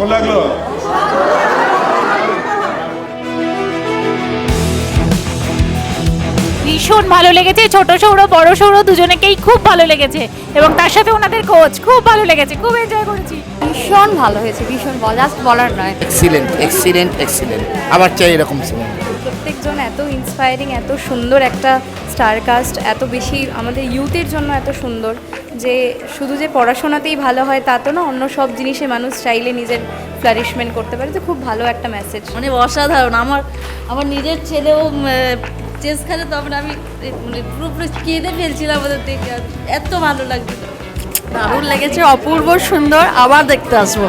কেমন লাগলো? ভীষণ ভালো লেগেছে, ছোট সৌর বড় সৌর দুজনেকেই খুব ভালো লেগেছে এবং তার সাথে ওনাদের কোচ খুব ভালো লেগেছে, খুব এনজয় করেছি। ভীষণ ভালো হয়েছে, ভীষণ জাস্ট বলার নয়। এক্সিলেন্ট এক্সিলেন্ট এক্সিলেন্ট, আবার চাই এরকম সিনেমা। প্রত্যেকজন এত ইন্সপায়ারিং, এত সুন্দর একটা স্টার কাস্ট, এত বেশি আমাদের ইউথের জন্য এত সুন্দর যে শুধু যে পড়াশোনাতেই ভালো হয় তা তো না, অন্য সব জিনিসে মানুষ চাইলে নিজের ফ্লারিশমেন্ট করতে পারে। তো খুব ভালো একটা মেসেজ, মানে অসাধারণ। আমার নিজের ছেলেও চেস খেলে, তখন আমি মানে পুরোপুরি কেঁদে ফেলছিলাম ওদের দেখে, এত ভালো লাগছিল। দারুণ লেগেছে, অপূর্ব সুন্দর, আবার দেখতে আসবো।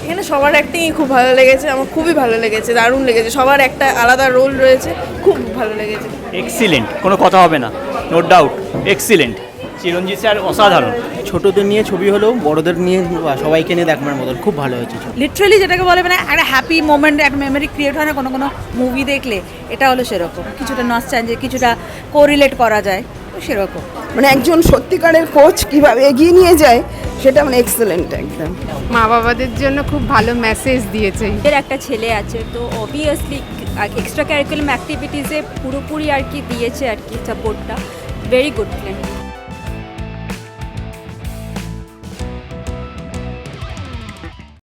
এখানে সবার অ্যাক্টিংই খুব ভালো লেগেছে, আমার খুবই ভালো লেগেছে, দারুণ লেগেছে। সবার একটা আলাদা রোল রয়েছে, খুব ভালো লেগেছে। এক্সিলেন্ট, কোনো কথা হবে না, নো ডাউট, এক্সিলেন্ট। চিরঞ্জিত স্যার অসাধারণ। ছোটদের নিয়ে ছবি হলেও বড়দের নিয়ে সবাইকে নিয়ে দেখার মতন খুব ভালো হয়েছে। লিটারালি যেটাকে বলে মানে একটা হ্যাপি মোমেন্ট, একটা মেমোরি ক্রিয়েট হয় না কোনো কোনো মুভি দেখলে, এটা হলো সেরকম। কিছুটা নস্টালজিয়া, কিছুটা কোরিলেট করা যায়, তো সেরকম। মানে একজন সত্যিকারের কোচ কিভাবে এগিয়ে নিয়ে যায় সেটা মানে এক্সেলেন্ট একদম। মা বাবাদের জন্য খুব ভালো মেসেজ দিয়েছে। এর একটা ছেলে আছে, তো অবভিয়াসলি এক্সট্রা ক্যারিকুলাম অ্যাক্টিভিটিসে পুরোপুরি আর কি দিয়েছে আর কি সাপোর্টটা। Very good film.